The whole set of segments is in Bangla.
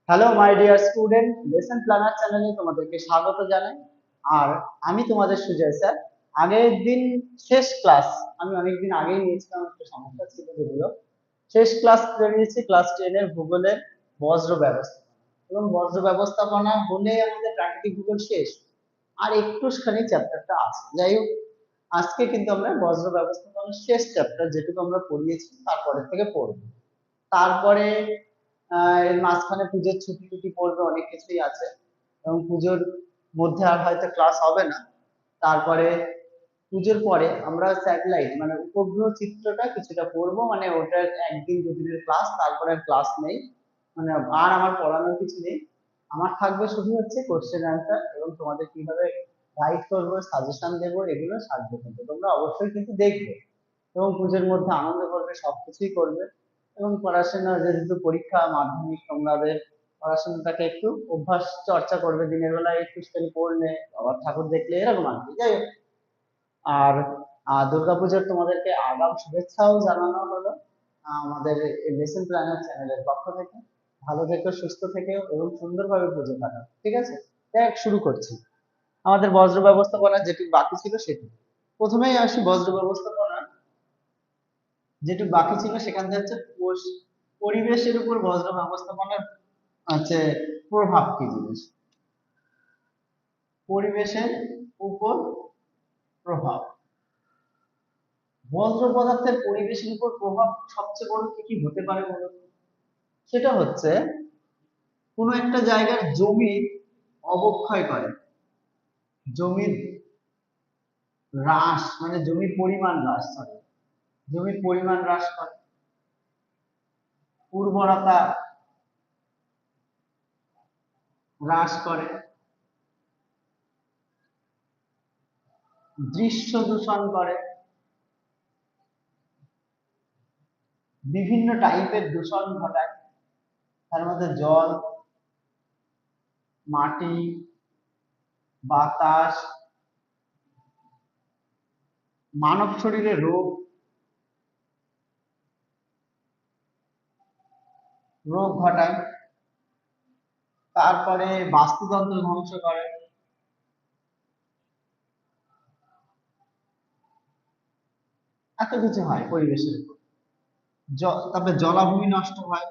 Hello my dear student, lesson planner চ্যানেলে তোমাদেরকে স্বাগত জানাই। আর আমি তোমাদের সুজয় স্যার। আগের দিন শেষ ক্লাস আমি অনেকদিন আগেই নিয়েছিলাম, একটা সমস্যা ছিল যদিও। শেষ ক্লাস নিয়েছি ক্লাস 10 এর ভূগোলের বজ্র ব্যবস্থাপনা। এবং বজ্র ব্যবস্থাপনা হলে আমাদের প্রাকৃতিক ভূগোল শেষ, আর একটুখানি চ্যাপ্টারটা আছে। যাই হোক, আজকে কিন্তু আমরা বজ্র ব্যবস্থাপনার শেষ চ্যাপ্টার যেটুকু আমরা পড়িয়েছি তারপরে থেকে পড়বো। তারপরে এর মাঝখানে পুজোর ছুটি টুটি পড়বে, অনেক কিছুই আছে। এবং পুজোর মধ্যে আর হয়তো ক্লাস হবে না। তারপরে পুজোর পরে আমরা স্যাটেলাইট মানে উপগ্রহ চিত্রটা কিছুটা পড়বো, মানে ওটার একদিন দুদিনের ক্লাস, তারপরে আর ক্লাস নেই। মানে আর আমার পড়ানোর কিছু নেই। আমার থাকবে শুধু হচ্ছে কোশ্চেন অ্যান্সার এবং তোমাদের কিভাবে গাইড করবো, সাজেশন দেবো, এগুলো সাহায্য করবে। তোমরা অবশ্যই কিন্তু দেখবে এবং পুজোর মধ্যে আনন্দ করবে, সবকিছুই করবে। এবং পড়াশোনা যেহেতু পরীক্ষা মাধ্যমিক, তোমাদের পড়াশোনাটাকে একটু অভ্যাস চর্চা করবে, দিনের বেলায় একটু পড়লে, আবার ঠাকুর দেখলে, এরকম আর কি। যাই হোক, আর দুর্গাপুজোর তোমাদেরকে আগাম শুভেচ্ছাও জানানো হলো আমাদের লেসন প্ল্যানার চ্যানেলের পক্ষ থেকে। ভালো থেকো, সুস্থ থেকো এবং সুন্দরভাবে পুজো কাটাও, ঠিক আছে? দেখ, শুরু করছি আমাদের বজ্র ব্যবস্থাপনা যেটুকু বাকি ছিল সেটুকু। প্রথমেই আসি বজ্র ব্যবস্থাপনা যেটুকু বাকি ছিল সেখান থেকে হচ্ছে পরিবেশের উপর বজ্র ব্যবস্থাপনার হচ্ছে প্রভাব কি জিনিস। পরিবেশের উপর প্রভাব, বজ্র পদার্থের পরিবেশের উপর প্রভাব সবচেয়ে বড় কি কি হতে পারে বলো তো? সেটা হচ্ছে কোনো একটা জায়গার জমি অবক্ষয় করে, জমির হ্রাস, মানে জমির পরিমাণ হ্রাস করে, জমির পরিমাণ হ্রাস করে, উর্বরতা হ্রাস করে, দৃশ্য দূষণ করে, বিভিন্ন টাইপের দূষণ ঘটায়। তার মধ্যে জল, মাটি, বাতাস, মানব শরীরে রোগ রোগ ঘটায়। তারপরে বাস্তুতন্ত্র ধ্বংস করে। এত কিছু হয় পরিবেশের উপর। তারপরে জলাভূমি নষ্ট হয়।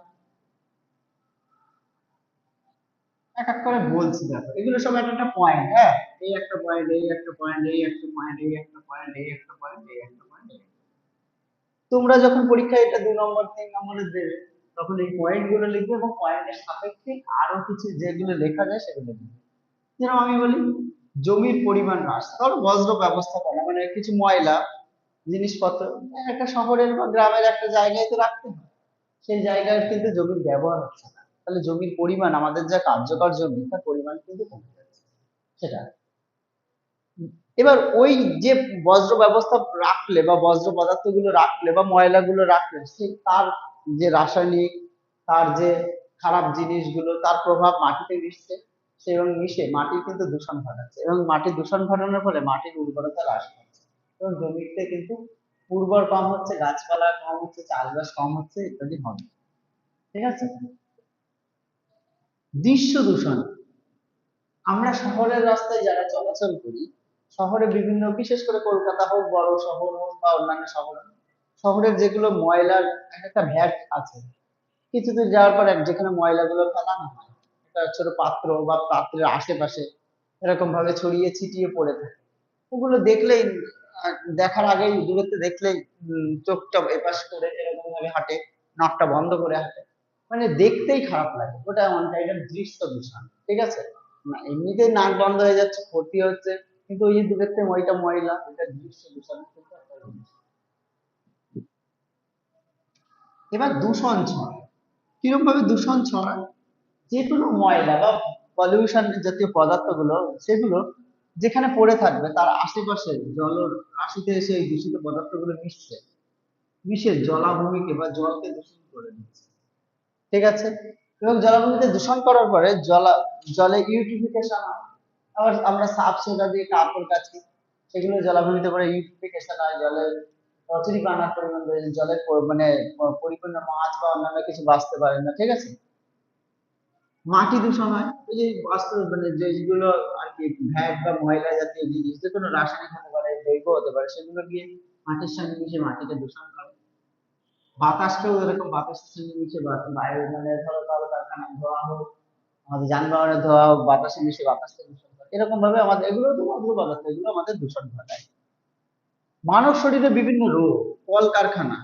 এক এক করে বলছি, দেখো এগুলো সব একটা একটা পয়েন্ট। হ্যাঁ, এই একটা পয়েন্ট, এই একটা পয়েন্ট, এই একটা পয়েন্ট, এই একটা পয়েন্ট, এই একটা পয়েন্ট, এই একটা পয়েন্ট। তোমরা যখন পরীক্ষায় এটা 2 নম্বর 3 নম্বরে দেবে, তখন এই পয়েন্ট গুলো লিখবে এবং পয়েন্টের সাপেক্ষে আরো কিছু যেগুলো লেখা যায় সেগুলো লিখবে। যেরকম আমি বলি, জমির পরিমাণ হ্রাস, ধরো বজ্র ব্যবস্থাপনা মানে কিছু ময়লা জিনিসপত্র একটা শহরের বা গ্রামের একটা জায়গায় তো রাখতে হয়। সেই জায়গায় কিন্তু জমির ব্যবহার হচ্ছে না, তাহলে জমির পরিমাণ, আমাদের যা কার্যকর জমি তার পরিমাণ কিন্তু কমে যাচ্ছে। সেটা এবার ওই যে বজ্র ব্যবস্থা রাখলে বা বজ্র পদার্থগুলো রাখলে বা ময়লাগুলো রাখলে, সে তার যে রাসায়নিক, তার যে খারাপ জিনিসগুলো, তার প্রভাব মাটিতে মিশছে। সে এবং মিশে মাটির কিন্তু দূষণ ঘটাচ্ছে, এবং মাটির দূষণ ঘটানোর ফলে মাটির উর্বরতা হ্রাস পাচ্ছে এবং জমিতে কিন্তু উর্বর কম হচ্ছে, গাছপালা কম হচ্ছে, চাষবাস কম হচ্ছে, ইত্যাদি হবে। ঠিক আছে? দৃশ্য দূষণ, আমরা শহরের রাস্তায় যারা চলাচল করি, শহরে বিভিন্ন, বিশেষ করে কলকাতা হোক, বড় শহর হোক বা অন্যান্য শহর, শহরের যেগুলো ময়লার একটা ভ্যাট আছে, কিছুদূর যাওয়ার পর যেখানে ময়লাগুলো ফেলানো হয়, একটা ছোট পাত্র বা পাত্রের আশেপাশে এরকম ভাবে ছড়িয়ে ছিটিয়ে পড়ে থাকে। ওগুলো দেখলেই দেখার আগেই দূরত্বে দেখলেই চোখটা এপাশ করে এরকম ভাবে হাঁটে, নাকটা বন্ধ করে হাঁটে, মানে দেখতেই খারাপ লাগে। ওটা এমন টাইপের দৃশ্য দূষণ। ঠিক আছে? না এমনিতেই নাক বন্ধ হয়ে যাচ্ছে, ক্ষতি হচ্ছে, কিন্তু ওই যে দূরের থেকে ওইটা ময়লা, ওইটা দৃশ্য দূষণ কিন্তু একটা জিনিস। এবার দূষণ ছড়ায়, কিরকম ভাবে দূষণ ছড়ায়? যে কোনো ময়লা বা পলিউশন জাতীয় পদার্থগুলো, সেগুলো যেখানে পড়ে থাকবে তার আশেপাশে জলরাশিতে এসে এই দূষিত পদার্থগুলো মিশছে, মিশে জলাভূমিকে বা জলকে দূষণ করে দিচ্ছে। ঠিক আছে? এবং জলাভূমিতে দূষণ করার পরে জলে ইউট্রিফিকেশন হয়। আবার আমরা সাফ সোডা দিয়ে কাপড় কাচি, সেগুলো জলাভূমিতে পরে ইউট্রিফিকেশন হয়, জলের প্রচুরই পানার পরিমাণ বেড়ে যায়, জলের মানে পরিপূর্ণ মাছ বা অন্যান্য কিছু বাঁচতে পারে না। ঠিক আছে? মাটি দূষণ হয়, এই যে বাস্তব মানে যেগুলো আর কি ভ্যাট বা ময়লা জাতীয় জিনিস, যে কোনো রাসায়নিক হতে পারে, জৈব হতে পারে, সেগুলো গিয়ে মাটির সঙ্গে মিশে মাটিকে দূষণ করে। বাতাসকেও এরকম, বাতাসের সঙ্গে মিশে বায়ু মানে ধরো কলকারখানার ধোঁয়া হোক, আমাদের যানবাহনের ধোঁয়া হোক, বাতাসে মিশে বাতাসকে দূষণ করে। এরকম ভাবে আমাদের এগুলো তো বজ্র পদার্থ, এগুলো আমাদের দূষণ ঘটায়। মানব শরীরে বিভিন্ন রোগ, কলকারখানা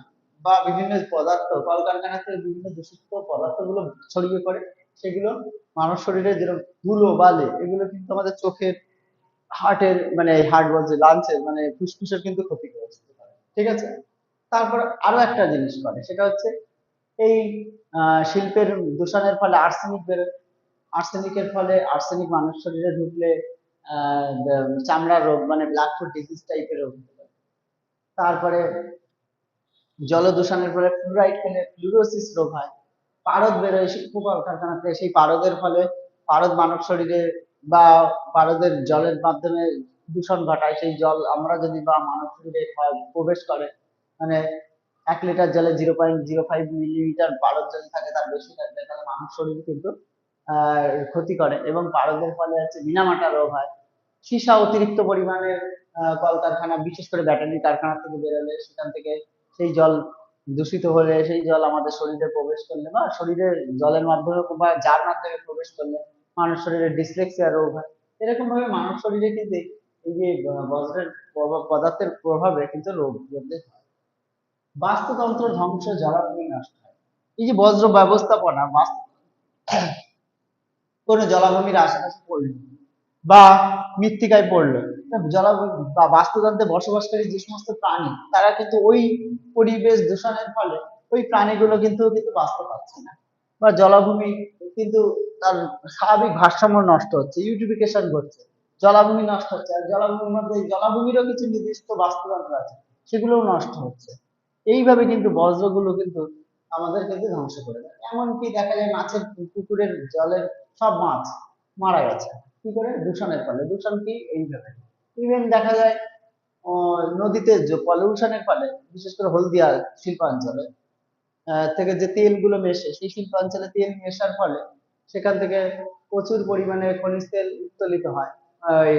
বা বিভিন্ন পদার্থ, কলকারখানাতে বিভিন্ন দূষিত পদার্থগুলো ছড়িয়ে পড়ে, সেগুলো মানব শরীরে যেরকম ধুলো বালি, এগুলো কিন্তু আমাদের চোখের, হার্টের মানে হার্ট বলছে লাংসের মানে ফুসফুসের কিন্তু ক্ষতি করে, ঠিক আছে। তারপর আরো একটা জিনিস করে, সেটা হচ্ছে এই শিল্পের দূষণের ফলে আর্সেনিক বেরোয়। আর্সেনিকের ফলে, আর্সেনিক মানুষ শরীরে ঢুকলে চামড়ার রোগ মানে ব্ল্যাক ফুট ডিজিজ টাইপের রোগ হতে পারে। তারপরে জল দূষণের ফলে ফ্লুরাইড খেলে ফ্লুরোসিস রোগ হয়। পারদ বেরোয় শিল্প কলকারখানাতে, সেই পারদের ফলে পারদ মানব শরীরে বা পারদের জলের মাধ্যমে দূষণ ঘটায়। সেই জল আমরা যদি বা মানব শরীরে প্রবেশ করে, মানে 1 লিটার জলে 0.05 মিলিমিটার পারদ যদি থাকে, তার বেশি থাকলে তাহলে মানব শরীর কিন্তু ক্ষতি করে, এবং পারদের ফলে হচ্ছে মিনামাটা রোগ হয়। সীসা অতিরিক্ত পরিমাণে কলকারখানা, বিশেষ করে ব্যাটারি কারখানা থেকে বেরোলে, সেখান থেকে সেই জল দূষিত হলে, সেই জল আমাদের শরীরে প্রবেশ করলে বা শরীরের জলের মাধ্যমে বা যার মাধ্যমে প্রবেশ করলে মানব শরীরে ডিসলেক্সিয়া রোগ হয়। এরকম ভাবে মানব শরীরে কিন্তু এই যে বজ্রের পদার্থের প্রভাবে কিন্তু রোগ বলতে হয়। বাস্তুতন্ত্র ধ্বংস, জলাভূমি নষ্ট হয়। এই যে বজ্র ব্যবস্থাপনা, কোনো জলাভূমির আশেপাশে পড়লো বা মৃত্তিকায় পড়লো, জলাভূমি বা বাস্তুতন্ত্রে বসবাসকারী যে সমস্ত প্রাণী, তারা কিন্তু ওই পরিবেশ দূষণের ফলে ওই প্রাণীগুলো কিন্তু বাঁচতে পারছে না, বা জলাভূমি কিন্তু তার স্বাভাবিক ভারসাম্য নষ্ট হচ্ছে, ইউটিফিকেশন ঘটছে, জলাভূমি নষ্ট হচ্ছে। আর জলাভূমির মধ্যে জলাভূমিরও কিছু নির্দিষ্ট বাস্তুতন্ত্র আছে, সেগুলোও নষ্ট হচ্ছে। এইভাবে কিন্তু বজ্রগুলো কিন্তু আমাদের কিন্তু ধ্বংস করে দেয়। এমনকি দেখা যায় মাছের পুকুরের জলের সব মাছ মারা গেছে কি করে, দূষণের ফলে। দূষণ কি এইভাবে, ইভেন দেখা যায় নদীতে যে পলিউশনের ফলে, বিশেষ করে হলদিয়া শিল্পাঞ্চলে থেকে যে তেলগুলো মেশে, সেই শিল্পাঞ্চলে তেল মেশার ফলে সেখান থেকে প্রচুর পরিমাণে খনিজ তেল উত্তোলিত হয়। এই,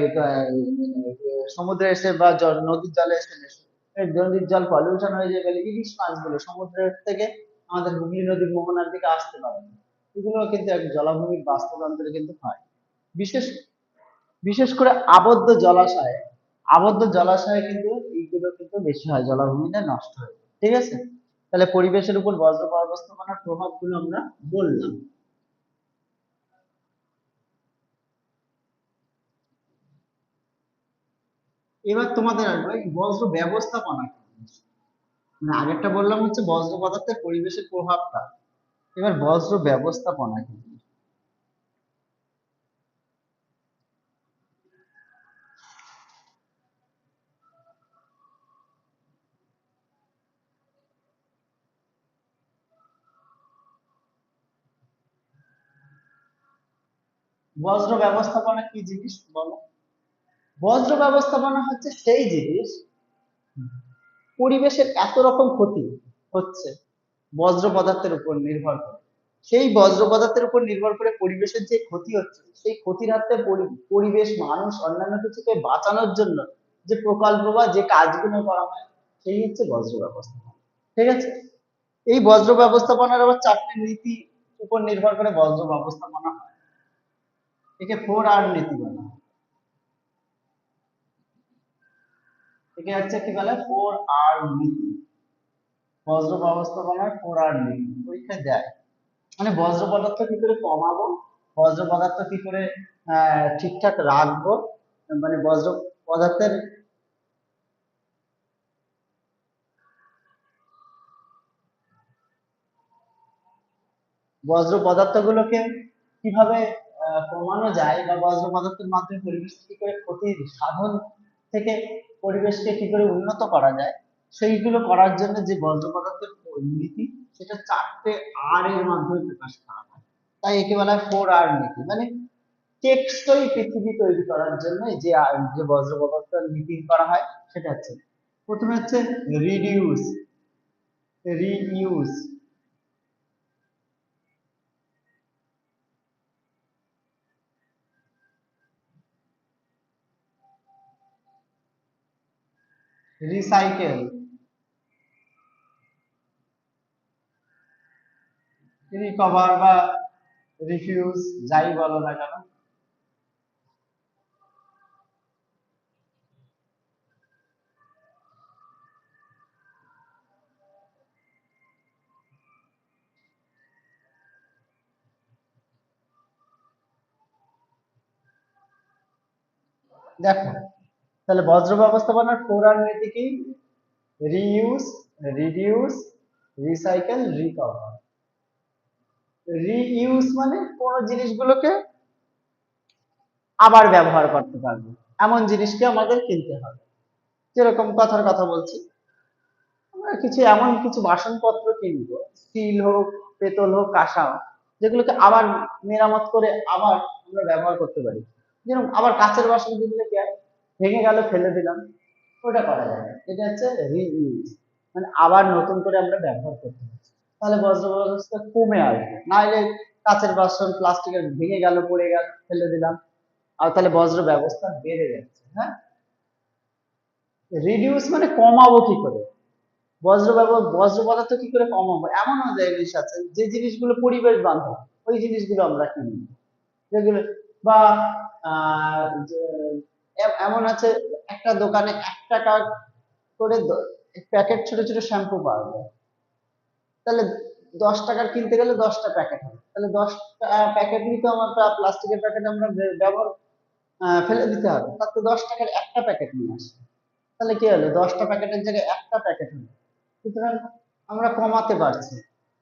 সমুদ্রে এসে বা নদীর জলে এসে মেশে, এই নদীর জল পলিউশন হয়ে যায় বলে ইলিশ মাছগুলো সমুদ্রের থেকে আমাদের হুগলি নদীর মোহনার দিকে আসতে পারে না। এগুলো কিন্তু এক জলাভূমির বাস্তুতন্ত্রে কিন্তু হয়। বিশেষ বিশেষ করে আবদ্ধ জলাশয়ে কিন্তু এইগুলো কিন্তু বেশি হয়, জলাভূমিতে নষ্ট হয়। ঠিক আছে, তাহলে পরিবেশের উপর বজ্র ব্যবস্থাপনার প্রভাবগুলো আমরা বললাম। এবার তোমাদের আসবে এই বজ্র ব্যবস্থাপনা কি জিনিস। মানে আগেরটা বললাম হচ্ছে বজ্র পদার্থের পরিবেশের প্রভাবটা, এবার বজ্র ব্যবস্থাপনা কি জিনিস। বজ্র ব্যবস্থাপনা কি জিনিস বলো। বজ্র ব্যবস্থাপনা হচ্ছে সেই জিনিস, পরিবেশের এত রকম ক্ষতি হচ্ছে বজ্র পদার্থের উপর নির্ভর করে, সেই বজ্র পদার্থের উপর নির্ভর করে পরিবেশের যে ক্ষতি হচ্ছে, সেই ক্ষতির হাত থেকে পরিবেশ, মানুষ, অন্যান্য কিছুকে বাঁচানোর জন্য যে প্রকল্প বা যে কাজগুলো করা হয়, সেই হচ্ছে বজ্র ব্যবস্থাপনা। ঠিক আছে, এই বজ্র ব্যবস্থাপনার আবার 4টে নীতি উপর নির্ভর করে বজ্র ব্যবস্থাপনা হয়। একে 4R নীতি বলা হয়। একে হচ্ছে কি বলে, 4R নীতি। বজ্র ব্যবস্থাপনার 4R নীতি পরীক্ষায় দেয়। মানে বজ্র পদার্থ কি করে কমাবো, বজ্র পদার্থ কি করে ঠিকঠাক রাখবো, মানে বজ্র পদার্থের, বজ্র পদার্থগুলোকে কিভাবে কমানো যায়, বা বজ্র পদার্থের মাধ্যমে পরিবেশকে কি করে ক্ষতির সাধন থেকে পরিবেশকে কি করে উন্নত করা যায়, সেইগুলো করার জন্য যে বজ্র পদার্থের নীতি, সেটা 4টে R এর মাধ্যমে প্রকাশ করা হয়। তাই একে বলা হয় 4R নীতি। মানে টেকসই পৃথিবী তৈরি করার জন্য যে বজ্র পদার্থ নীতি করা হয়, সেটা হচ্ছে প্রথমে হচ্ছে রিডিউস, রিইউজ, রিসাইকেল, রিকভার বা রিফিউজ, যাই বলো না কেন। দেখো, তাহলে বজ্র ব্যবস্থাপনার 4R নীতি কি? Reuse, reduce, recycle, recover. Reuse মানে কোন জিনিসগুলোকে আবার ব্যবহার করতে পারবে এমন জিনিসকে আমাদের কিনতে হবে। যেরকম কথার কথা বলছি, আমরা কিছু এমন কিছু বাসনপত্র কিনবো, স্টিল হোক, পেতল হোক, কাঁসা হোক, যেগুলোকে আবার মেরামত করে আবার আমরা ব্যবহার করতে পারি। যেরকম আবার কাঁচের বাসন কিনলে কি হয়, ভেঙে গেল ফেলে দিলাম, ওটা করা যায় না। এটা হচ্ছে রিইউজ, মানে আবার নতুন করে আমরা ব্যবহার করতে পারছি। তাহলে বজ্র ব্যবস্থা কমে আসবে, নাহলে কাঁচের বাসন প্লাস্টিকের ভেঙে গেল, পড়ে গেল, ফেলে দিলাম, আর তাহলে বজ্র ব্যবস্থা বেড়ে যাচ্ছে। হ্যাঁ, রিডিউস মানে কমাবো কি করে, বজ্র পদার্থ কি করে কমাবো, এমনও জিনিস আছে যে জিনিসগুলো পরিবেশ বান্ধব, ওই জিনিসগুলো আমরা কিনি, যেগুলো বা এমন আছে একটা দোকানে 1 টাকা করে প্যাকেট ছোট ছোট শ্যাম্পু পাওয়া যায়। তাহলে 10 টাকার কিনতে গেলে 10টা প্যাকেট হবে, তাহলে 10টা প্যাকেট নিতে আমার প্লাস্টিকের প্যাকেট আমরা ব্যবহার ফেলে দিতে হবে, তার তো 10 টাকার একটা প্যাকেট নিয়ে আসে। তাহলে কি হলো, 10টা প্যাকেটের জায়গায় একটা প্যাকেট হলো। সুতরাং আমরা কমাতে পারছি,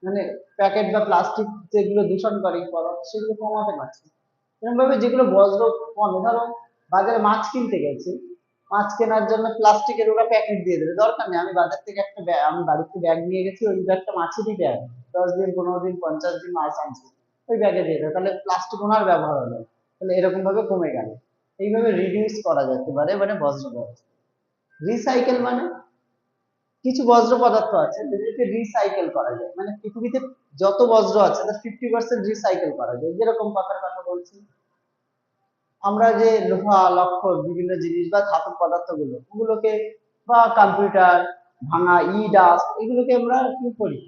মানে প্যাকেট বা প্লাস্টিক যেগুলো দূষণকারী পদার্থ সেগুলো কমাতে পারছি। এরকম ভাবে যেগুলো বজ্র কমে, ধরো বাজারে মাছ কিনতে গেছি, মাছ কেনার জন্য প্লাস্টিকের ওরা প্যাকেট দিয়ে দেবে, দরকার নেই, আমি বাজার থেকে একটা আমি বাড়িতে ব্যাগ নিয়ে গেছি, ওই ব্যাগটা মাছেরই ব্যাগ, 10 দিন, 15 দিন, 50 দিন মাছ আনছি, ওই ব্যাগে দিয়ে দেবে, তাহলে প্লাস্টিক ওনার ব্যবহার হলো, তাহলে এরকম ভাবে কমে গেল। এইভাবে রিডিউস করা যেতে পারে মানে বজ্র ব্যবস্থা। রিসাইকেল মানে কিছু বজ্র পদার্থ আছে যেগুলোকে রিসাইকেল করা যায়, মানে পৃথিবীতে যত বজ্র আছে তার 50% রিসাইকেল করা যায়। যেরকম কথার কথা বলছি, আমরা যে লোহা লক্কর বিভিন্ন জিনিস বা ধাতব পদার্থ গুলো, ওগুলোকে বা কম্পিউটার ভাঙা, ডাস্ট, এগুলোকে আমরা কি করি,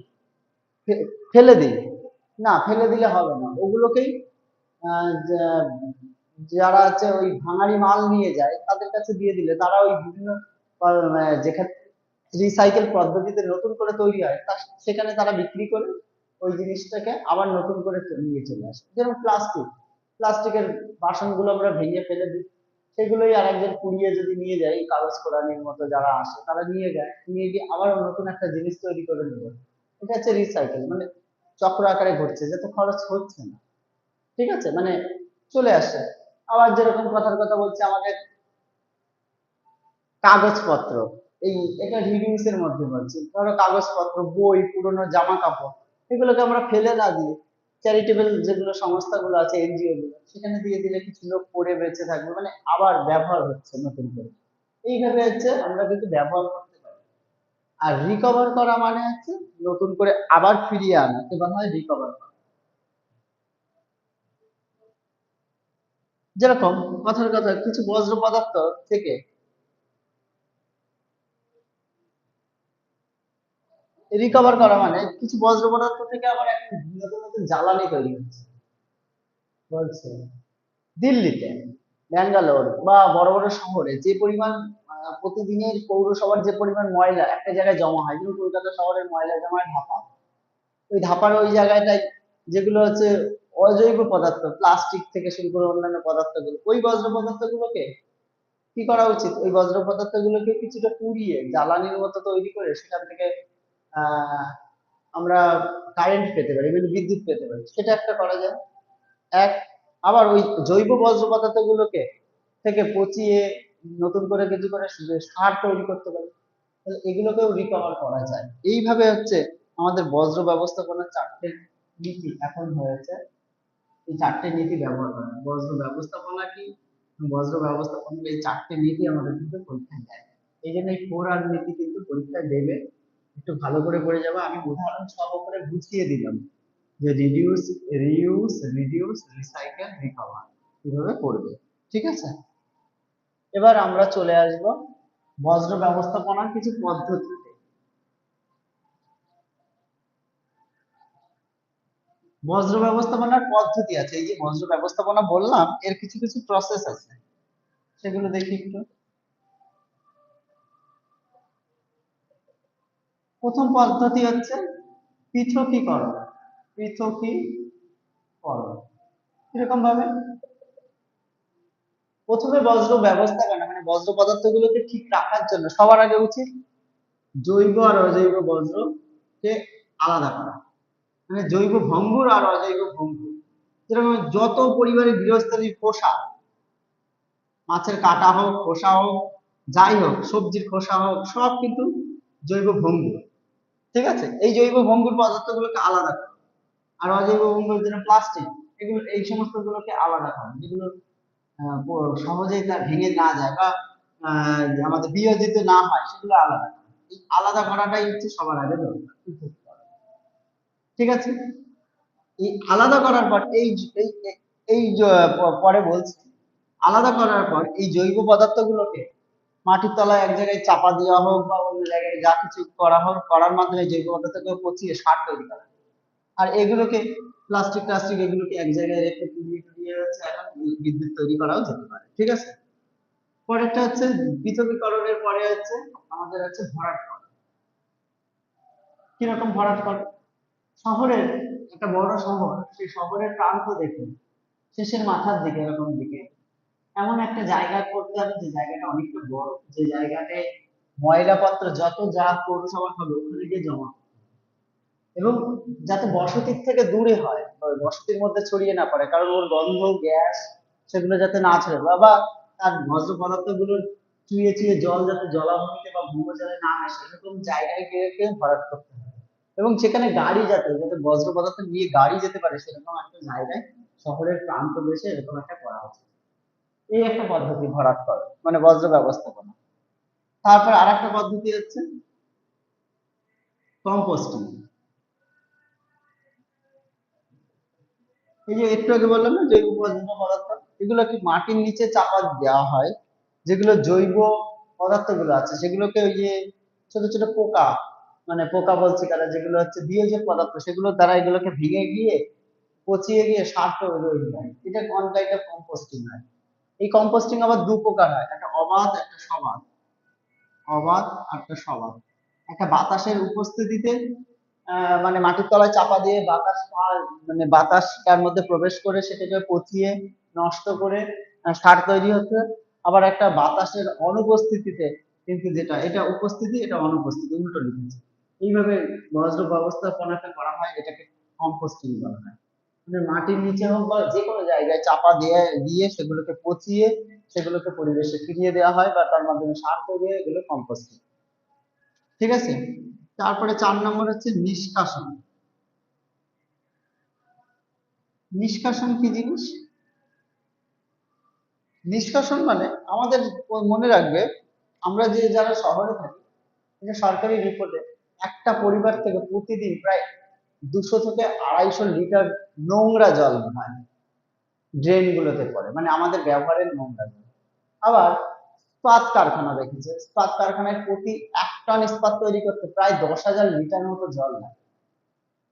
ফেলে দিই। না, ফেলে দিলে হবে না, ওগুলোকেই যারা হচ্ছে ওই ভাঙাড়ি মাল নিয়ে যায় তাদের কাছে দিয়ে দিলে তারা ওই বিভিন্ন যেখানে রিসাইকেল পদ্ধতিতে নতুন করে তৈরি হয় সেখানে তারা বিক্রি করে ওই জিনিসটাকে আবার নতুন করে নিয়ে চলে আসে। যেমন প্লাস্টিকের বাসনগুলো আমরা ভেঙে ফেলে দিই, সেগুলোই আরেকজন কুড়িয়ে যদি নিয়ে যায়, কাগজ কোড়ানির মতো যারা আসে তারা নিয়ে যায়, নিয়ে গিয়ে আবার নতুন একটা জিনিস তৈরি করে নেবে। এটা হচ্ছে রিসাইকেল, মানে চক্র আকারে ঘটছে, যাতে খরচ হচ্ছে না। ঠিক আছে, মানে চলে আসে। আবার যেরকম কথার কথা বলছে, আমাদের কাগজপত্র, এই এটা রিডিউস এর মধ্যে বলছি, ধরো কাগজপত্র, বই, পুরনো জামা কাপড়, এগুলোকে আমরা ফেলে না দিয়ে চ্যারিটেবল যেগুলো সংস্থাগুলো আছে, এনজিও গুলো, সেখানে দিয়ে দিলে কিছু লোক পড়ে বেঁচে থাকবে, মানে আবার ব্যবহার হচ্ছে নতুন করে। এইভাবে হচ্ছে আমরা কিন্তু ব্যবহার করতে পারি। আর রিকভার করা মানে হচ্ছে নতুন করে আবার ফিরিয়ে আনা, তো বলা হয় রিকভার করা। যেরকম কথার কথা, কিছু বজ্র পদার্থ থেকে রিকভার করা মানে কিছু বজ্র পদার্থ থেকে আবার একটা নতুন নতুন জ্বালানি তৈরি হচ্ছে। বলছে দিল্লিতে, ব্যাঙ্গালোর বা বড় বড় শহরে যে পরিমাণ প্রতিদিনের পৌরসভার যে পরিমাণ ময়লা একটা জায়গায় জমা হয়, যেমন কলকাতা শহরের ময়লা জমা হয় ঢাকা, ওই ঢাকার ওই জায়গাটায় যেগুলো হচ্ছে অজৈব পদার্থ, প্লাস্টিক থেকে শুরু করে অন্যান্য পদার্থগুলো, ওই বজ্র পদার্থগুলোকে কি করা উচিত, ওই বজ্র পদার্থগুলোকে কিছুটা পুড়িয়ে জ্বালানির মতো তৈরি করে সেখান থেকে আহ আমরা কারেন্ট পেতে পারি, মানে বিদ্যুৎ পেতে পারি, সেটা একটা করা যায়। এক, আবার ওই জৈব বর্জ্য পদার্থগুলোকে থেকে পচিয়ে নতুন করে কিছু করে সার তৈরি করতে পারি, তাহলে এগুলোকেও রিকভার করা যায়। এইভাবে হচ্ছে আমাদের বজ্র ব্যবস্থাপনার 4টে নীতি এখন হয়েছে। এই 4টে নীতি ব্যবহার করা, বজ্র ব্যবস্থাপনা কি, বজ্র ব্যবস্থাপনা, এই 4টে নীতি আমাদের কিন্তু পরীক্ষায় দেয়। এই জন্য এই 4R নীতি কিন্তু পরীক্ষায় দেবে, একটু ভালো করে পড়ে যাবে। আমি উদাহরণ সহকারে বুঝিয়ে দিলাম যে রিডিউস, রিডিউস, রিসাইকেল, রিকভার কিভাবে করবে। ঠিক আছে, এবার আমরা চলে আসব বজ্র ব্যবস্থাপনার কিছু পদ্ধতি। বজ্র ব্যবস্থাপনার পদ্ধতি আছে, এই যে বজ্র ব্যবস্থাপনা বললাম এর কিছু কিছু প্রসেস আছে, সেগুলো দেখি একটু। প্রথম পদ্ধতি হচ্ছে পৃথকীকরণ। পৃথকীকরণ এরকম ভাবে প্রথমে বজ্র ব্যবস্থাপনা মানে বজ্র পদার্থগুলোকে ঠিক রাখার জন্য সবার আগে উচিত জৈব আর অজৈব বজ্রকে আলাদা করা, মানে জৈব ভঙ্গুর আর অজৈব ভঙ্গুর। যেরকম যত পরিবারে গৃহস্থলীর খোসা, মাছের কাঁটা হোক, খোসা হোক, যাই হোক, সবজির খোসা হোক, সব কিন্তু জৈব ভঙ্গুর। ঠিক আছে, এই জৈব ভঙ্গুর পদার্থগুলোকে আলাদা করা। আর অজৈব ভঙ্গুর যেটা প্লাস্টিক, এগুলো এই সমস্ত গুলোকে আলাদা করা, যেগুলো সহজেই তা ভেঙে না যায় বা আমাদের বিয়োজিত না হয়, সেগুলো আলাদা করা। এই আলাদা করাটাই হচ্ছে সবার আগে দরকার। ঠিক আছে, এই আলাদা করার পর এই এই পরে বলছি, আলাদা করার পর এই জৈব পদার্থগুলোকে মাটির তলায় এক জায়গায় চাপা দেওয়া হোক বা অন্য জায়গায় যা কিছু করা হোক, করার মাধ্যমে জৈব পদার্থগুলো পচিয়ে সার তৈরি করা। আর এগুলোকে প্লাস্টিক টাস্টিক এগুলোকে এক জায়গায় রেখে পুড়িয়ে টুড়িয়ে হচ্ছে এখন বিদ্যুৎ তৈরি করাও যেতে পারে। ঠিক আছে, পরেরটা হচ্ছে পৃথকীকরণের পরে হচ্ছে আমাদের হচ্ছে ভরাট করা। কিরকম ভরাট করা? শহরের একটা বড় শহর, সেই শহরের প্রান্ত দেখুন, শেষের মাথার দিকে এরকম দিকে এমন একটা জায়গা করতে হবে যে জায়গাটা অনেকটা বড়, যে জায়গাতে ময়লাপত্র যত যা পৌরসভা হবে ওখানে গিয়ে জমা হবে। এবং যাতে বসতির থেকে দূরে হয় বা বসতির মধ্যে ছড়িয়ে না পড়ে, কারণ ওর গন্ধ গ্যাস সেগুলো যাতে না ছড়ে বা তার বর্জ্য পদার্থ গুলো চুইয়ে চুইয়ে জল যাতে জলাভূমিতে বা ভূগর্ভে না আসে, এরকম জায়গায় গিয়ে গিয়ে ভরাট করতে হবে। এবং সেখানে গাড়ি যাতে বজ্র পদার্থ নিয়ে গাড়ি যেতে পারে সেরকম একটা জায়গায় শহরের প্রান্ত দেশে এরকম একটা করা উচিত। এই একটা পদ্ধতি ভরাট করা মানে বজ্র ব্যবস্থাপনা। তারপর আরেকটা পদ্ধতি হচ্ছে কম্পোস্টিং। এই যে একটু আগে বললাম না জৈব বর্জ্য পদার্থ, এগুলো কি মাটির নিচে চাপা দেওয়া হয়, যেগুলো জৈব পদার্থগুলো আছে সেগুলোকে ওই যে ছোট ছোট পোকা, মানে পোকা বলছি কারা, যেগুলো হচ্ছে বিয়োজক পদার্থ, সেগুলো দ্বারা এগুলোকে ভেঙে গিয়ে পচিয়ে গিয়ে সার তৈরি হয়। এটা ওয়ান কাইন্ড অফ কম্পোস্টিং হয়। এই কম্পোস্টিং আবার দু প্রকার হয়, একটা অবাধ একটা সবাধ। অবাধ আর একটা সবাধ। একটা বাতাসের উপস্থিতিতে মানে মাটির তলায় চাপা দিয়ে বাতাস মানে বাতাস তার মধ্যে প্রবেশ করে সেটাকে পচিয়ে নষ্ট করে সার তৈরি হচ্ছে। আবার একটা বাতাসের অনুপস্থিতিতে, কিন্তু যেটা এটা উপস্থিতি এটা অনুপস্থিতি উল্টো লিখেছে, এইভাবে বজ্র ব্যবস্থাপনাটা করা হয়, এটাকে কম্পোস্টিং বলা হয়। মানে মাটির নিচে হোক বা যে কোনো জায়গায় চাপা দিয়ে দিয়ে সেগুলোকে পচিয়ে সেগুলোকে পরিবেশে ফিরিয়ে দেওয়া হয় বা তার মাধ্যমে সার তৈরি হয়, এগুলো কম্পোস্টিং। ঠিক আছে, তারপরে 4 নম্বর হচ্ছে নিষ্কাশন। নিষ্কাশন কি জিনিস? নিষ্কাশন মানে আমাদের মনে রাখবে, আমরা যে যারা শহরে থাকি, এটা সরকারি রিপোর্টে একটা পরিবার থেকে প্রতিদিন প্রায় 200 থেকে 250 লিটার নোংরা জল হয় ড্রেন গুলোতে পড়ে, মানে আমাদের ব্যবহারের নোংরা জল। আবার ইস্পাত কারখানা দেখেছে, ইস্পাত কারখানায় প্রতি 1 টন ইস্পাত তৈরি করতে প্রায় 10,000 লিটার মতো জল লাগে।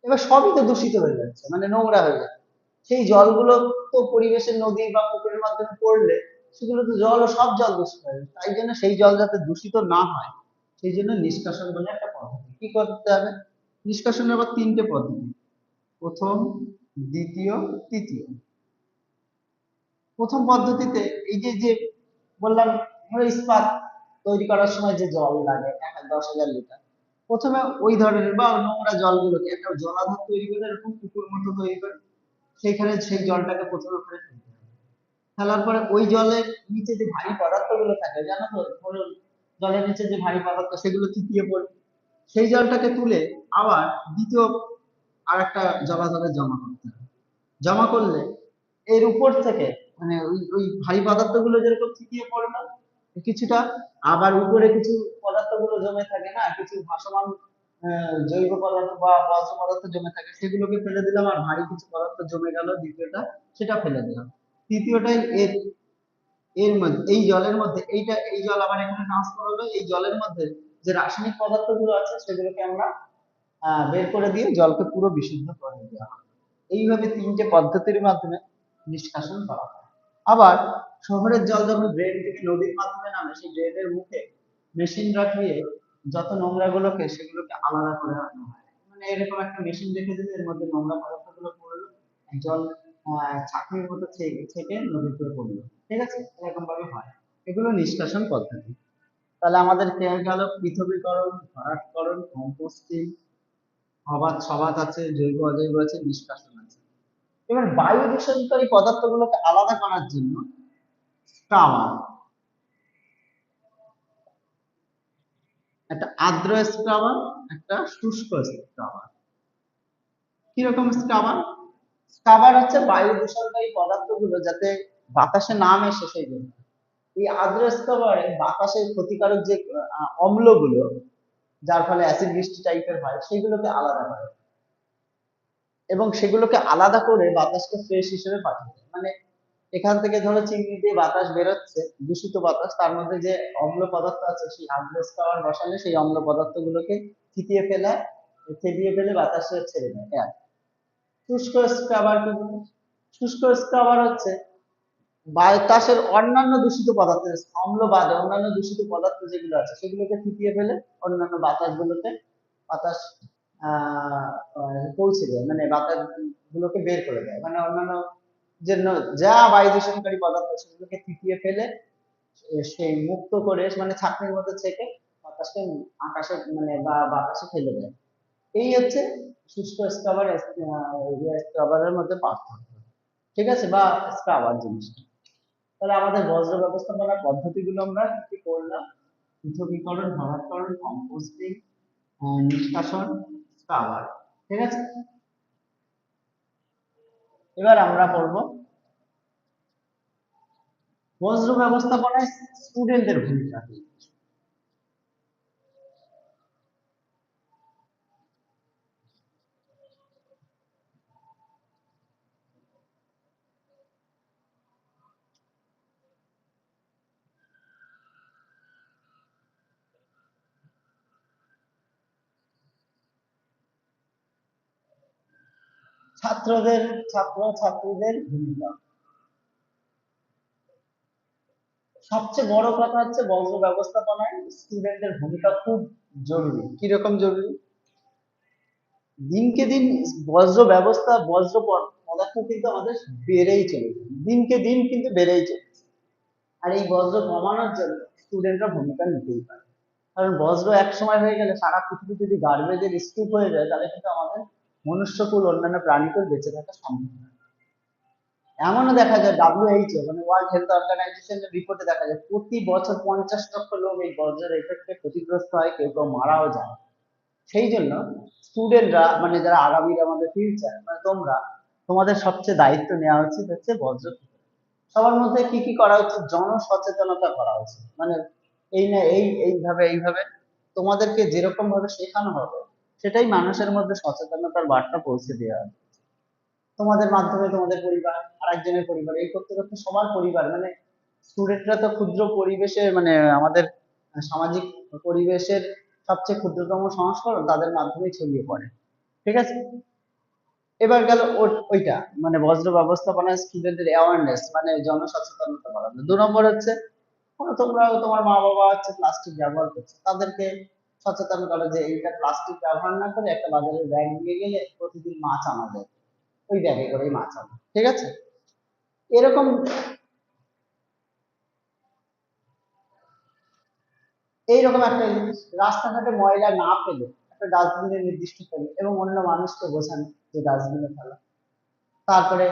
এবার সবই তো দূষিত হয়ে যাচ্ছে, মানে নোংরা হয়ে যাচ্ছে। সেই জলগুলো তো পরিবেশের নদী বা পুকুরের মাধ্যমে পড়লে সেগুলো তো জল ও সব জল দূষিত হয়ে যাবে। তাই জন্য সেই জল যাতে দূষিত না হয় সেই জন্য নিষ্কাশন বলে একটা পদ্ধতি। কি করতে হবে? নিষ্কাশনের আবার 3টে পদ্ধতি, প্রথম, দ্বিতীয়, তৃতীয়। প্রথম পদ্ধতিতে এই যে যে বললাম, ধরো ইস্পাত তৈরি করার সময় যে জল লাগে 10,000 লিটার, প্রথমে ওই ধরনের বা নোংরা জলগুলোকে একটা জলাধার তৈরি করে এরকম পুকুর মতো তৈরি করে সেইখানে সেই জলটাকে প্রথমে ওখানে ফেলতে হবে। ফেলার পরে ওই জলের নিচে যে ভারী পদার্থ গুলো থাকে জানো তো, ধরো জলের নিচে যে ভারী পদার্থ সেগুলো থিতিয়ে পড়ে, সেই জলটাকে তুলে আবার দ্বিতীয় আর একটা জলাধারে জমা করতে হবে। জমা করলে এর উপর থেকে মানে ওই ভারী পদার্থগুলো যেরকম থিতিয়ে পড়লো কিছুটা, আবার উপরে কিছু পদার্থগুলো জমে থাকে না, কিছু ভাসমান জৈব পদার্থ বা বর্জ্য পদার্থ জমে থাকে, সেগুলোকে ফেলে দিলাম, আর ভারী কিছু পদার্থ জমে গেল দ্বিতীয়টা, সেটা ফেলে দিলাম। তৃতীয়টাই এর এর মধ্যে এই জলের মধ্যে এই জল আবার এখানে ট্রান্সফার হলো, এই জলের মধ্যে যে রাসায়নিক পদার্থগুলো আছে সেগুলোকে আমরা বের করে দিয়ে জলকে পুরো বিশুদ্ধ করে দেওয়া হয়। এইভাবে তিনটে পদ্ধতির মাধ্যমে নিষ্কাশন করা হয়। আবার শহরের জল যখন ড্রেন থেকে নদীর মাধ্যমে নামে, সেই ড্রেনের মুখে মেশিন রাখিয়ে যত নোংরা গুলোকে সেগুলোকে আলাদা করে আনা হয়। মানে এরকম একটা মেশিন রেখে দিলে এর মধ্যে নোংরা পদার্থগুলো পড়লো, জল ছাঁকনির মতো ছেঁকে নদীতে পড়লো। ঠিক আছে, এরকম ভাবে হয়। এগুলো নিষ্কাশন পদ্ধতি। তাহলে আমাদের পেয়ে গেল পৃথকীকরণ, ভরাটকরণ, কম্পোস্টিং, অবাত সবাত আছে, জৈব অজৈব আছে, নিষ্কাশন আছে। এবার বায়ু দূষণকারী পদার্থগুলোকে আলাদা করার জন্য স্ক্রাবার, একটা আর্দ্র স্ক্রাবার, একটা শুষ্ক স্ক্রাবার। কিরকম স্ক্রাবার? স্ক্রাবার হচ্ছে বায়ু দূষণকারী পদার্থগুলো যাতে বাতাসে না মেশে সেই জন্য। এই আর্দ্র স্ক্রাবারে বাতাসের ক্ষতিকারক যে অম্লগুলো, যার ফলে অ্যাসিড বৃষ্টি টাইপের হয়, সেগুলোকে আলাদা করে এবং সেগুলোকে আলাদা করে বাতাসকে ফ্রেশ হিসেবে পাঠিয়ে দেয়। মানে এখান থেকে ধরো চিমনি দিয়ে বাতাস বেরোচ্ছে, দূষিত বাতাস, তার মধ্যে যে অম্ল পদার্থ আছে সেই আর্দ্র স্ক্রাবার বসালে সেই অম্ল পদার্থগুলোকে থিতিয়ে ফেলে, থেবিয়ে ফেলে বাতাসে ছেড়ে দেয় air। শুষ্ক স্ক্রাবার কি জিনিস? শুষ্ক স্ক্রাবার হচ্ছে বাতাসের অন্যান্য দূষিত পদার্থ, অম্ল বাদে অন্যান্য দূষিত পদার্থ যেগুলো আছে সেগুলোকে থিতিয়ে ফেলে অন্যান্য বাতাসগুলোতে বাতাস পৌঁছে দেয়, মানে বাতাস গুলোকে বের করে দেয়। মানে অন্যান্য যে যা বায়ু দূষণকারী পদার্থ সেগুলোকে থিতিয়ে ফেলে সেই মুক্ত করে, মানে ছাঁকনির মতো ছেঁকে বাতাসকে আকাশে মানে বা বাতাসে ফেলে দেয়। এই হচ্ছে শুষ্ক স্ক্রাবার স্ক্রাবারের মধ্যে পার্থক্য। ঠিক আছে, বা স্ক্রাবার জিনিসটা। তাহলে আমাদের বজ্র ব্যবস্থাপনার পদ্ধতিগুলো আমরা কি কি করলাম? পৃথকীকরণ, ভরাটকরণ, কম্পোস্টিং, নিষ্কাশন, স্ক্রাবার। ঠিক আছে, এবার আমরা পড়বো বজ্র ব্যবস্থাপনায় স্টুডেন্টদের ভূমিকা কি। ছাত্রদের, ছাত্র ছাত্রীদের ভূমিকা সবচেয়ে বড় কথা হচ্ছে বজ্র ব্যবস্থাপনায় স্টুডেন্টদের ভূমিকা খুব জরুরি। কিরকম জরুরি? দিনকে দিন বজ্র পদার্থ কিন্তু আমাদের বেড়েই চলেছে, দিনকে দিন কিন্তু বেড়েই চলেছে। আর এই বজ্র কমানোর জন্য স্টুডেন্টরা ভূমিকা নিতেই পারে। কারণ বজ্র এক সময় হয়ে গেলে সারা পৃথিবী যদি গার্বেজের স্তূপ হয়ে যায়, তাহলে কিন্তু আমাদের মনুষ্যকুল অন্যান্য প্রাণীকুল বেঁচে থাকা সম্ভব নয়। এমনও দেখা যায় WHO মানে ওয়ার্ল্ড হেলথ অর্গানাইজেশনের রিপোর্টে দেখা যায় প্রতি বছর 50 লক্ষ লোক এই বজ্রের এফেক্টে ক্ষতিগ্রস্ত হয়, কেউ কেউ মারাও যায়। সেই জন্য স্টুডেন্টরা, মানে যারা আগামীর আমাদের ফিউচার, মানে তোমরা, তোমাদের সবচেয়ে দায়িত্ব নেওয়া উচিত হচ্ছে বজ্র। সবার মধ্যে কি কি করা উচিত? জনসচেতনতা করা উচিত। মানে এই না এইভাবে তোমাদেরকে যেরকম ভাবে শেখানো হবে সেটাই মানুষের মধ্যে সচেতনতার বার্তা পৌঁছে দেওয়া হবে। তোমাদের মাধ্যমে তোমাদের পরিবার, আরেকজনের পরিবার, এই করতে করতে সবার পরিবার, মানে স্টুডেন্টরা তো ক্ষুদ্র পরিবেশে, মানে আমাদের সামাজিক পরিবেশের সবচেয়ে ক্ষুদ্রতম সংস্করণ, তাদের মাধ্যমে ছড়িয়ে পড়ে। ঠিক আছে, এবার গেল ওইটা, মানে বজ্র ব্যবস্থাপনায় স্টুডেন্টের অ্যাওয়ারনেস, মানে জনসচেতনতা বাড়ানো। 2 নম্বর হচ্ছে তোমরা, তোমার মা বাবা হচ্ছে প্লাস্টিক ব্যবহার করছে, তাদেরকে সচেতন করো যে এইটা প্লাস্টিক ব্যবহার না করে একটা বাজারে ব্যাগ নিয়ে গেলে প্রতিদিন মাছ আনা যায়, ওই ব্যাগে করেই মাছ আনো। ঠিক আছে, এরকম এইরকম একটা জিনিস, রাস্তাঘাটে ময়লা না ফেলে একটা ডাস্টবিনে নির্দিষ্ট ফেলে এবং অন্য মানুষকে বোঝানো যে ডাস্টবিনে ফেলা। তারপরে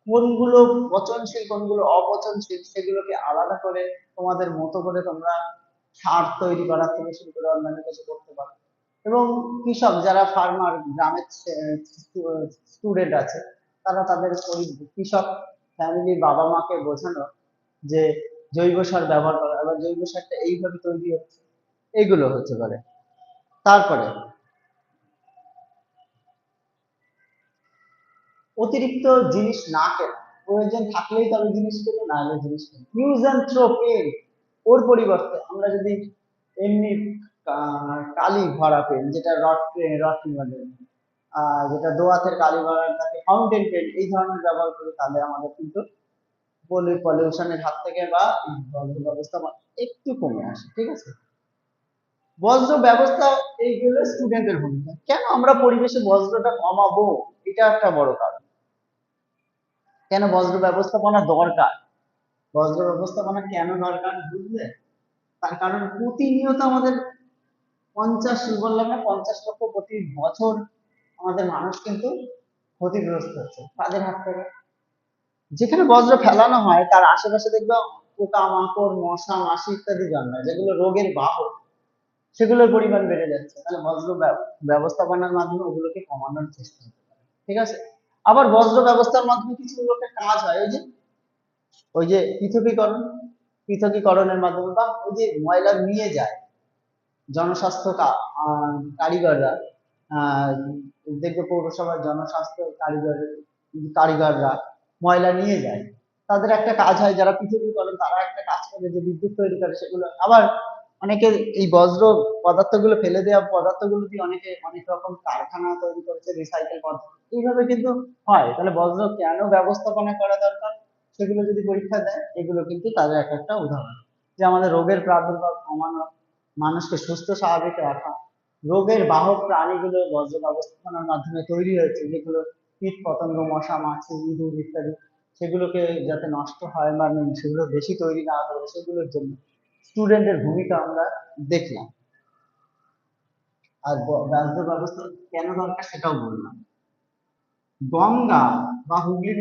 কোনগুলো পচনশীল কোনগুলো অপচনশীল সেগুলোকে আলাদা করে তোমাদের মতো করে তোমরা সার তৈরি করার থেকে শুরু করে অন্যান্য কিছু করতে পারো। এবং কৃষক যারা ফার্মার, গ্রামের স্টুডেন্ট আছে, তারা তাদের কৃষক ফ্যামিলির বাবা মাকে বোঝানো যে জৈব সার ব্যবহার করা, আবার জৈব সারটা এইভাবে তৈরি হচ্ছে, এইগুলো হচ্ছে পারে। তারপরে অতিরিক্ত জিনিস না কেনা, প্রয়োজন থাকলেই তবে জিনিস পেলো, না হলে জিনিস পেলো। ইউজ অ্যান্ড থ্রো পেন, ওর পরিবর্তে আমরা যদি এমনি কালি ভরা পেন, যেটা রড বলে, যেটা দোয়াতের কালি ভরা থাকে, ফাউন্টেন পেন, এই ধরনের ব্যবহার করি, তাহলে আমাদের কিন্তু পলিউশনের হাত থেকে বা বর্জ্য ব্যবস্থাপনা একটু কমে আসে। ঠিক আছে, বজ্র ব্যবস্থা, এইগুলো স্টুডেন্টের ভূমিকা। কেন আমরা পরিবেশে বজ্রটা কমাবো, এটা একটা বড় কারণ। কেন বজ্র ব্যবস্থাপনা দরকার, বজ্র ব্যবস্থাপনা কেন দরকার বুঝলে? তার কারণ প্রতিনিয়ত আমাদের 50 লক্ষ প্রতি বছর আমাদের মানুষ কিন্তু ক্ষতিগ্রস্ত হচ্ছে তাদের হাত থেকে। যেখানে বজ্র ফেলানো হয় তার আশেপাশে দেখবে পোকা মাকড় মশা মাছি ইত্যাদি জন্মায়, যেগুলো রোগের বাহক, সেগুলোর পরিমাণ বেড়ে যাচ্ছে। তাহলে বজ্র ব্যবস্থাপনার মাধ্যমে ওগুলোকে কমানোর চেষ্টা করতে পারে। ঠিক আছে, আবার বজ্র ব্যবস্থার মাধ্যমে কিছু লোকের কাজ হয়, ওই যে পৃথকীকরণের মাধ্যমে, বা ওই যে ময়লা নিয়ে যায় জনস্বাস্থ্য কারিগররা, আহ দেখবে পৌরসভার জনস্বাস্থ্য কারিগররা ময়লা নিয়ে যায়। তাদের একটা কাজ হয়, যারা পৃথকীকরণ তারা একটা কাজ করে, যে বিদ্যুৎ তৈরি করে, সেগুলো আবার অনেকে এই বজ্র পদার্থগুলো ফেলে দেওয়া পদার্থগুলো দিয়ে অনেকে অনেক রকম কারখানা তৈরি করেছে, রিসাইকেল পদ্ধতি, এইভাবে কিন্তু হয়। তাহলে বজ্র কেন ব্যবস্থাপনা করা দরকার, সেগুলো যদি পরীক্ষা দেয়, এগুলো কিন্তু তাদের এক একটা উদাহরণ, যে আমাদের রোগের প্রাদুর্ভাব কমানো, মানুষকে সুস্থ স্বাভাবিক রাখা, রোগের বাহক প্রাণীগুলো বজ্র ব্যবস্থাপনার মাধ্যমে তৈরি হয়েছে, যেগুলো কীট পতঙ্গ মশা মাছি ইঁদুর ইত্যাদি, সেগুলোকে যাতে নষ্ট হয় মানে সেগুলো বেশি তৈরি না করে, সেগুলোর জন্য স্টুডেন্টের ভূমিকা আমরা দেখলাম। আর বজ্র ব্যবস্থা কেন দরকার সেটাও বললাম। গঙ্গা বা হুগলি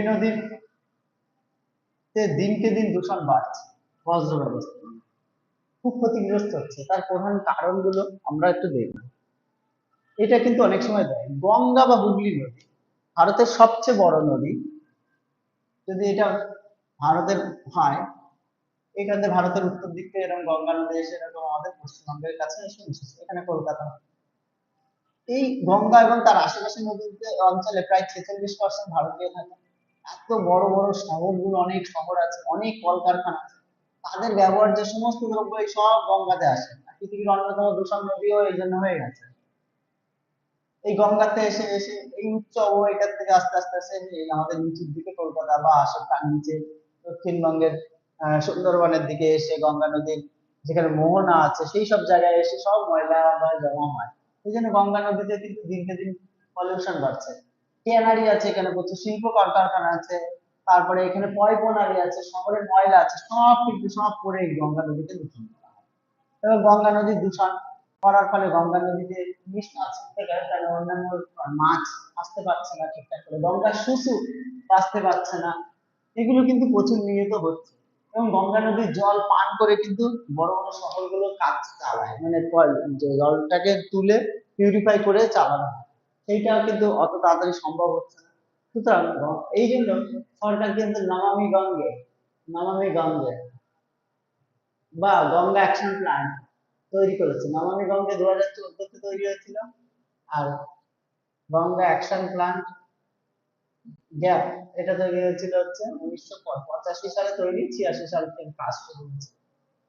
নদীর দিনকে দিন দূষণ বাড়ছে, বজ্র ব্যবস্থা খুব ক্ষতিগ্রস্ত হচ্ছে। তার প্রধান কারণগুলো আমরা একটু দেখব। এটা কিন্তু অনেক সময় দেয়, গঙ্গা বা হুগলি নদী ভারতের সবচেয়ে বড় নদী। যদি এটা ভারতের হয়, এখানে ভারতের উত্তর দিক থেকে এরকম গঙ্গা নদী এসে এরকম আমাদের পশ্চিমবঙ্গের কাছে এসে মিশেছে, এখানে কলকাতা। এই গঙ্গা এবং তার আশেপাশের নদীতে অঞ্চলে প্রায় 46% ভারতীয় থাকে। এত বড় বড় শহরগুলো, অনেক শহর আছে, অনেক কলকারখানা আছে, তাদের ব্যবহার যে সমস্ত দ্রব্য এই সব গঙ্গাতে আসে। আর পৃথিবীর অন্যতম দূষণ নদীও এই জন্য হয়ে গেছে। এই গঙ্গাতে এসে এসে এই উচ্চ অববাহিকার থেকে আস্তে আস্তে আস্তে এই আমাদের নিচের দিকে কলকাতা বা আসাম, তার নিচে দক্ষিণবঙ্গের সুন্দরবনের দিকে এসে গঙ্গা নদীর যেখানে মোহনা আছে সেই সব জায়গায় এসে সব ময়লা বা জমা হয়। এই জন্য গঙ্গা নদীতে কিন্তু দিনকে দিন পলিউশন বাড়ছে। ট্যানারি আছে, এখানে প্রচুর শিল্প কলকারখানা আছে, তারপরে এখানে পয়পনারি আছে, শহরের ময়লা আছে, সব কিন্তু সব পরে এই গঙ্গা নদীতে দূষণ করা হয়। এবং গঙ্গা নদীর দূষণ করার ফলে গঙ্গা নদীতে ইলিশ মাছ থেকে তাহলে অন্যান্য মাছ আসতে পারছে না ঠিকঠাক করে, গঙ্গার শিশু বাঁচতে পারছে না, এগুলো কিন্তু প্রচুর নিয়মিত হচ্ছে। এবং গঙ্গা নদীর জল পান করে কিন্তু বড় বড় শহরগুলো কাজ চালায়, মানে যে জলটাকে তুলে পিউরিফাই করে চালানো হয়, সেইটাও কিন্তু অত তাড়াতাড়ি সম্ভব হচ্ছে না। সুতরাং এই জন্য সরকার কিন্তু নমামি গঙ্গে বা গঙ্গা অ্যাকশন প্ল্যান তৈরি করেছে। নমামি গঙ্গে 2014-তে তৈরি হয়েছিল। আর গঙ্গা অ্যাকশন প্ল্যান গ্যাপ, এটা তৈরি হয়েছিল হচ্ছে 1985 সালে তৈরি, 86 সাল থেকে কাজ শুরু হয়েছে।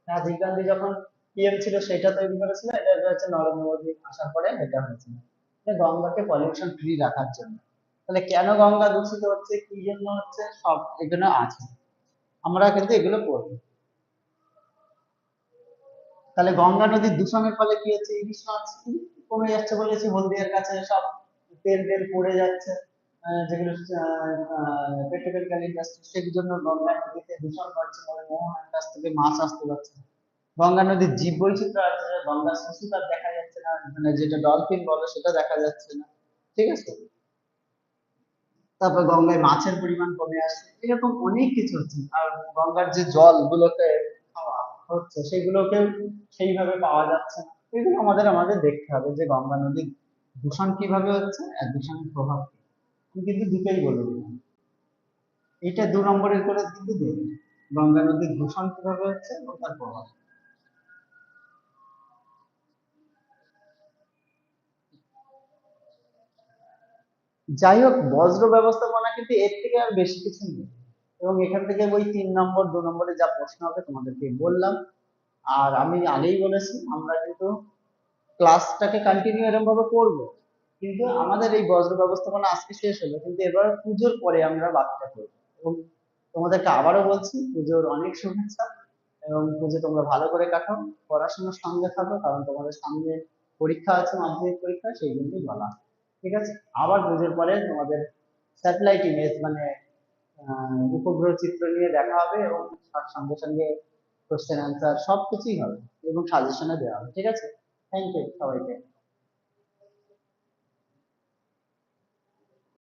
রাজীব গান্ধী যখন পিএম ছিল সেটা তৈরি করেছিল, এটা হচ্ছে নরেন্দ্র মোদী আসার পরে এটা হয়েছিল, এটা গঙ্গাকে পলিউশন ফ্রি রাখার জন্য। তাহলে কেন গঙ্গা দূষিত হচ্ছে, কি জন্য হচ্ছে, সব এগুলো আছে, আমরা কিন্তু এগুলো পড়বো। তাহলে গঙ্গা নদীর দূষণের ফলে কি হচ্ছে, ইলিশ মাছ কমে যাচ্ছে বলেছি, হলদিয়ার কাছে সব তেল তেল পড়ে যাচ্ছে, যেগুলো পেট্রোকেমিক্যাল ইন্ডাস্ট্রি, সেই জন্য গঙ্গা নদীতে দূষণ বাড়ছে, বলে মোহনার কাছ থেকে মাছ আসতে পারছে না। গঙ্গা নদীর জীব বৈচিত্র্য আছে, গঙ্গার শিশুকার দেখা যাচ্ছে না, মানে যেটা ডলফিন বলে সেটা দেখা যাচ্ছে না। ঠিক আছে, তারপর গঙ্গায় মাছের পরিমাণ কমে আসছে, এরকম অনেক কিছু হচ্ছে। আর গঙ্গার যে জল গুলোকে খাওয়া হচ্ছে সেগুলোকেও সেইভাবে পাওয়া যাচ্ছে না। এগুলো আমাদের দেখতে হবে যে গঙ্গা নদীর দূষণ কিভাবে হচ্ছে আর দূষণের প্রভাব কি। আমি কিন্তু দুটোই বলে দিলাম, এটা 2 নম্বরের করে কিন্তু দেবে, গঙ্গা নদীর দূষণ কিভাবে হচ্ছে এবং তার প্রভাব। যাই হোক, বজ্র ব্যবস্থাপনা কিন্তু এর থেকে আর বেশি কিছু নেই। এবং এখান থেকে ওই 3 নম্বর 2 নম্বরে যা প্রশ্ন হবে তোমাদেরকে বললাম। আর আমি আগেই বলেছি আমরা কিন্তু ক্লাসটাকে কন্টিনিউ এরকম ভাবে করবো, কিন্তু আমাদের এই বজ্র ব্যবস্থাপনা আজকে শেষ হলো, কিন্তু এবার পুজোর পরে আমরা বাকিটা করবো। এবং তোমাদেরকে আবারও বলছি, পুজোর অনেক শুভেচ্ছা। এবং পুজো তোমরা ভালো করে কাটাও, পড়াশোনার সঙ্গে থাকো, কারণ তোমাদের সামনে পরীক্ষা আছে, মাধ্যমিক পরীক্ষা, সেই জন্যই বলা। ঠিক আছে? আবার পুজোর পরে তোমাদের স্যাটেলাইট ইমেজ মানে উপগ্রহ চিত্র নিয়ে দেখা হবে, এবং তার সঙ্গে সঙ্গে কোশ্চেন অ্যান্সার সবকিছুই হবে, এবং সাজেশনে দেওয়া হবে। ঠিক আছে? থ্যাংক ইউ সবাইকে।